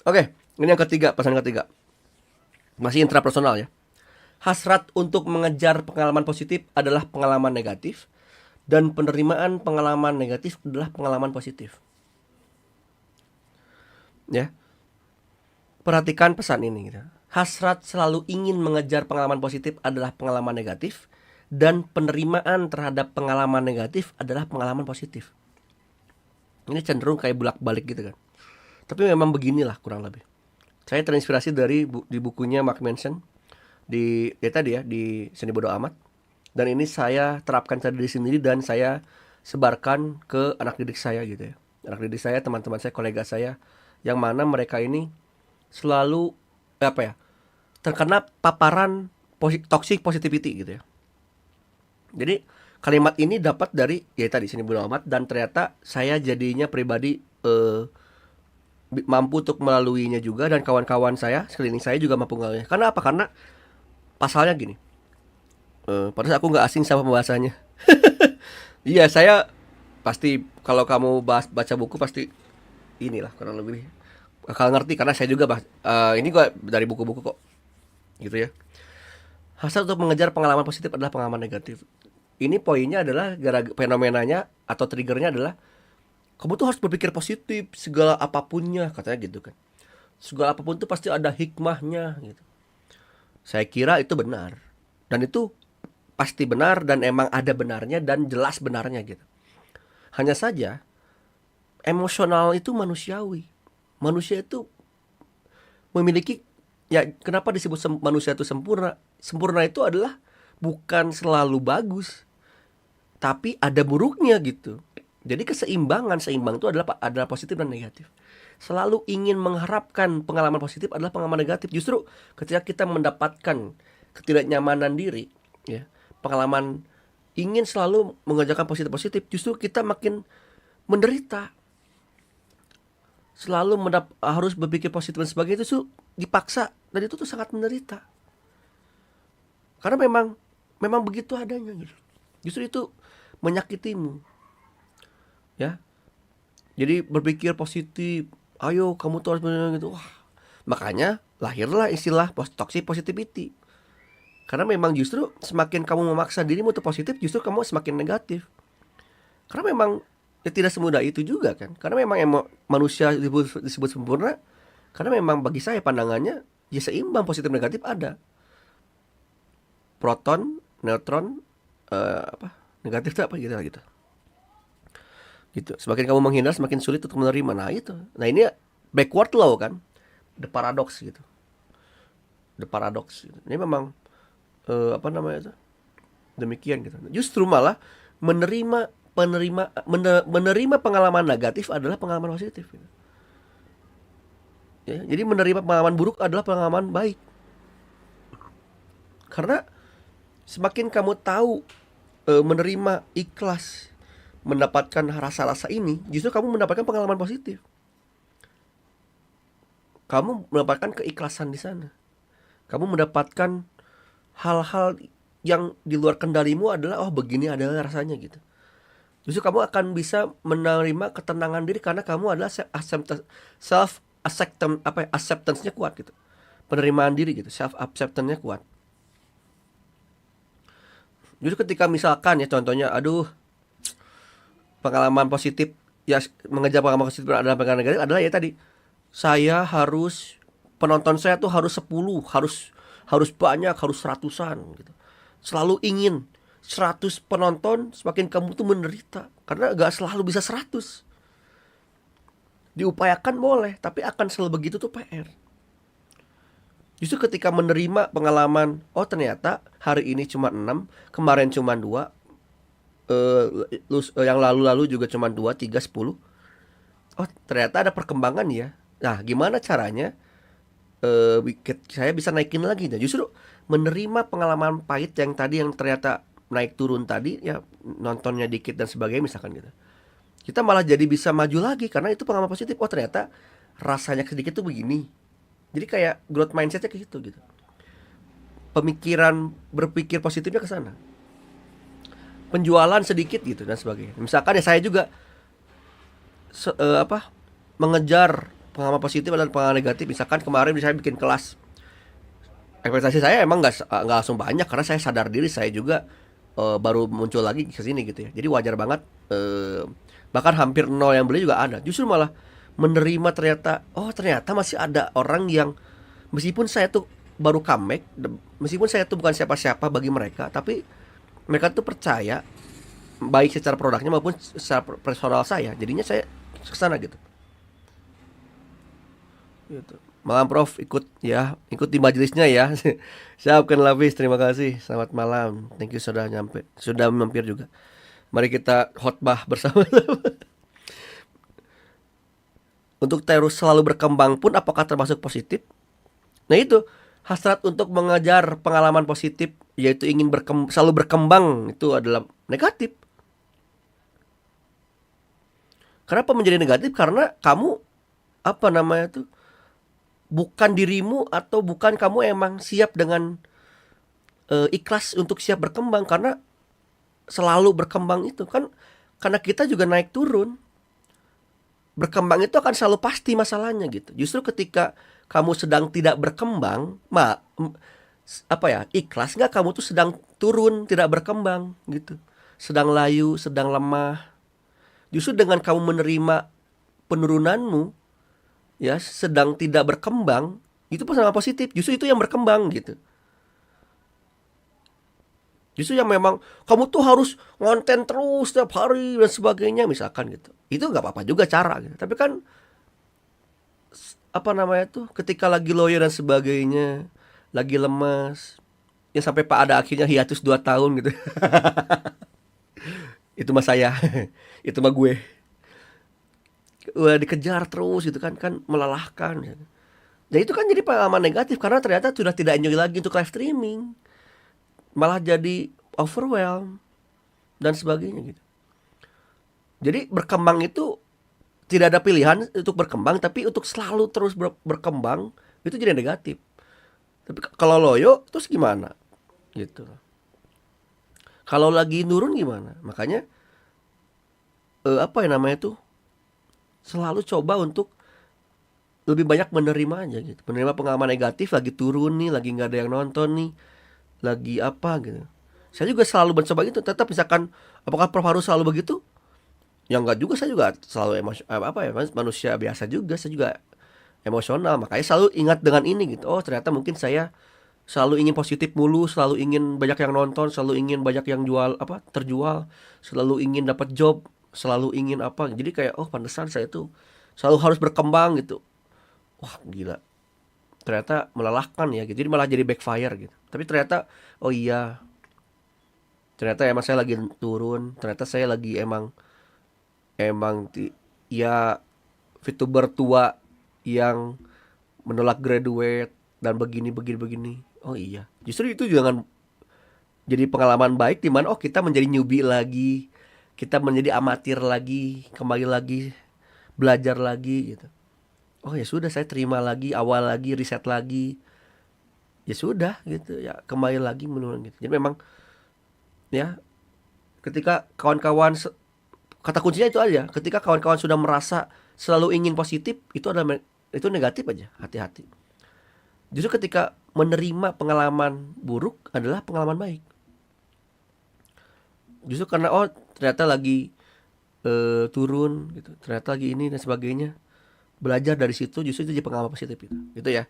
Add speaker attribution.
Speaker 1: Oke, ini yang ketiga, pesan ketiga. Masih intrapersonal ya. Hasrat untuk mengejar pengalaman positif adalah pengalaman negatif, dan penerimaan pengalaman negatif adalah pengalaman positif. Ya, perhatikan pesan ini gitu. Hasrat selalu ingin mengejar pengalaman positif adalah pengalaman negatif, dan penerimaan terhadap pengalaman negatif adalah pengalaman positif. Ini cenderung kayak bolak-balik gitu kan. Tapi memang beginilah kurang lebih. Saya terinspirasi dari di bukunya Mark Manson di ya tadi ya di Seni Bodo Amat, dan ini saya terapkan pada diri sendiri dan saya sebarkan ke anak didik saya gitu ya. Anak didik saya, teman-teman saya, kolega saya, yang mana mereka ini selalu apa ya, terkena paparan toxic positivity gitu ya. Jadi kalimat ini dapat dari ya tadi Seni Bodo Amat, dan ternyata saya jadinya pribadi mampu untuk melaluinya juga, dan kawan-kawan saya sekeliling saya juga mampu melaluinya. Karena apa? Karena pasalnya gini. Padahal aku nggak asing sama pembahasannya. Iya, saya pasti kalau kamu baca buku pasti inilah kurang lebih bakal ngerti, karena saya juga ini gua dari buku-buku kok, gitu ya. Hasrat untuk mengejar pengalaman positif adalah pengalaman negatif. Ini poinnya adalah fenomenanya atau triggernya adalah kamu tuh harus berpikir positif segala apapunnya, katanya gitu kan. Segala apapun tuh pasti ada hikmahnya gitu. Saya kira itu benar. Dan itu pasti benar dan emang ada benarnya dan jelas benarnya gitu. Hanya saja emosional itu manusiawi. Manusia itu memiliki, ya kenapa disebut manusia itu sempurna? Sempurna itu adalah bukan selalu bagus, tapi ada buruknya gitu. Jadi seimbang itu adalah positif dan negatif. Selalu ingin mengharapkan pengalaman positif adalah pengalaman negatif. Justru ketika kita mendapatkan ketidaknyamanan diri, ya, pengalaman ingin selalu mengerjakan positif-positif, justru kita makin menderita. Selalu harus berpikir positif dan sebagainya, itu dipaksa, dan itu tuh sangat menderita. Karena memang begitu adanya gitu. Justru itu menyakitimu. Ya. Jadi berpikir positif, ayo kamu tuh harus gitu. Wah, makanya lahirlah istilah toxic positivity. Karena memang justru semakin kamu memaksa dirimu untuk positif, justru kamu semakin negatif. Karena memang ya tidak semudah itu juga kan. Karena memang manusia disebut sempurna. Karena memang bagi saya pandangannya ya seimbang, positif negatif ada. Proton, neutron, negatif itu apa gitu. Gitu. Semakin kamu menghindar, semakin sulit untuk menerima. Nah itu. Nah ini backward law kan, the paradox gitu. The paradox. Gitu. Ini memang demikian gitu. Justru malah menerima pengalaman negatif adalah pengalaman positif. Gitu. Ya, jadi menerima pengalaman buruk adalah pengalaman baik. Karena semakin kamu tahu menerima, ikhlas mendapatkan rasa-rasa ini, justru kamu mendapatkan pengalaman positif. Kamu mendapatkan keikhlasan di sana. Kamu mendapatkan hal-hal yang di luar kendalimu adalah begini adalah rasanya gitu. Justru kamu akan bisa menerima ketenangan diri karena kamu adalah self acceptance-nya kuat gitu. Penerimaan diri gitu, self acceptance-nya kuat. Jadi ketika misalkan ya contohnya, pengalaman positif ya, mengejar pengalaman positif adalah pengalaman negatif adalah ya tadi, saya harus penonton saya tuh harus 10, harus banyak, harus seratusan gitu. Selalu ingin 100 penonton, semakin kamu tuh menderita karena gak selalu bisa 100. Diupayakan boleh, tapi akan selalu begitu tuh PR. Justru ketika menerima pengalaman, ternyata hari ini cuma 6, kemarin cuma 2, yang lalu-lalu juga cuma 2, 3, 10. Ternyata ada perkembangan ya. Nah, gimana caranya saya bisa naikin lagi? Nah, justru menerima pengalaman pahit yang tadi, yang ternyata naik turun tadi ya, nontonnya dikit dan sebagainya misalkan gitu, kita malah jadi bisa maju lagi karena itu pengalaman positif. Ternyata rasanya sedikit tuh begini. Jadi kayak growth mindsetnya ke situ gitu. Pemikiran berpikir positifnya ke sana. Penjualan sedikit gitu dan sebagainya. Misalkan ya saya juga mengejar pengalaman positif dan pengalaman negatif. Misalkan kemarin saya bikin kelas, ekspektasi saya emang nggak langsung banyak karena saya sadar diri saya juga baru muncul lagi ke sini gitu ya. Jadi wajar banget, bahkan hampir nol yang beli juga ada. Justru malah menerima ternyata, oh ternyata masih ada orang yang meskipun saya tuh baru comeback, meskipun saya tuh bukan siapa-siapa bagi mereka, tapi mereka tuh percaya baik secara produknya maupun secara personal saya. Jadinya saya kesana gitu. Gitu. Malam Prof, ikut ya, ikut di majelisnya ya. Siap Ken Lapis, terima kasih. Selamat malam. Thank you sudah nyampe, sudah mampir juga. Mari kita khotbah bersama. Untuk terus selalu berkembang pun apakah termasuk positif? Nah itu, hasrat untuk mengejar pengalaman positif, yaitu ingin selalu berkembang, itu adalah negatif. Kenapa menjadi negatif? Karena kamu apa namanya tuh, bukan dirimu atau bukan kamu emang siap dengan ikhlas untuk siap berkembang. Karena selalu berkembang itu kan, karena kita juga naik turun. Berkembang itu akan selalu pasti masalahnya gitu. Justru ketika kamu sedang tidak berkembang, apa ya, ikhlas nggak kamu tuh sedang turun, tidak berkembang gitu, sedang layu, sedang lemah. Justru dengan kamu menerima penurunanmu, ya, sedang tidak berkembang, itu sama positif. Justru itu yang berkembang gitu. Justru yang memang kamu tuh harus ngonten terus setiap hari dan sebagainya misalkan gitu. Itu nggak apa-apa juga cara gitu. Tapi kan apa namanya tuh, ketika lagi loyo dan sebagainya, lagi lemas, ya sampai pada akhirnya hiatus 2 tahun gitu. Itu mah saya. Itu mah gue. Udah dikejar terus gitu kan, kan melelahkan gitu. Dan itu kan jadi pengalaman negatif karena ternyata sudah tidak enjoy lagi untuk live streaming. Malah jadi overwhelmed dan sebagainya gitu. Jadi berkembang itu tidak ada pilihan untuk berkembang, tapi untuk selalu terus berkembang itu jadi negatif. Tapi kalau loyo terus gimana? Gitu. Kalau lagi nurun gimana? Makanya apa yang namanya tuh, selalu coba untuk lebih banyak menerima aja gitu. Menerima pengalaman negatif, lagi turun nih, lagi nggak ada yang nonton nih, lagi apa gitu. Saya juga selalu mencoba gitu. Tetap misalkan, apakah Prof harus selalu begitu? Ya enggak juga, saya juga selalu manusia biasa juga, saya juga emosional. Makanya selalu ingat dengan ini gitu. Oh ternyata mungkin saya selalu ingin positif mulu, selalu ingin banyak yang nonton, selalu ingin banyak yang terjual, selalu ingin dapat job, selalu ingin apa. Jadi kayak oh pantesan saya tuh selalu harus berkembang gitu. Wah gila, ternyata melelahkan ya gitu. Jadi malah jadi backfire gitu. Tapi ternyata oh iya, ternyata emang saya lagi turun. Ternyata saya lagi emang ya VTuber tua yang menolak graduate dan begini begini begini. Oh iya, justru itu jangan jadi pengalaman baik di mana oh kita menjadi newbie lagi, kita menjadi amatir lagi, kembali lagi belajar lagi gitu. Oh ya sudah, saya terima lagi, awal lagi, riset lagi. Ya sudah gitu ya, kembali lagi menurun gitu. Jadi memang ya, ketika kawan-kawan, kata kuncinya itu aja, ketika kawan-kawan sudah merasa selalu ingin positif, itu negatif aja, hati-hati. Justru ketika menerima pengalaman buruk adalah pengalaman baik. Justru karena oh ternyata lagi turun gitu, ternyata lagi ini dan sebagainya, belajar dari situ, justru itu jadi pengalaman positif gitu ya.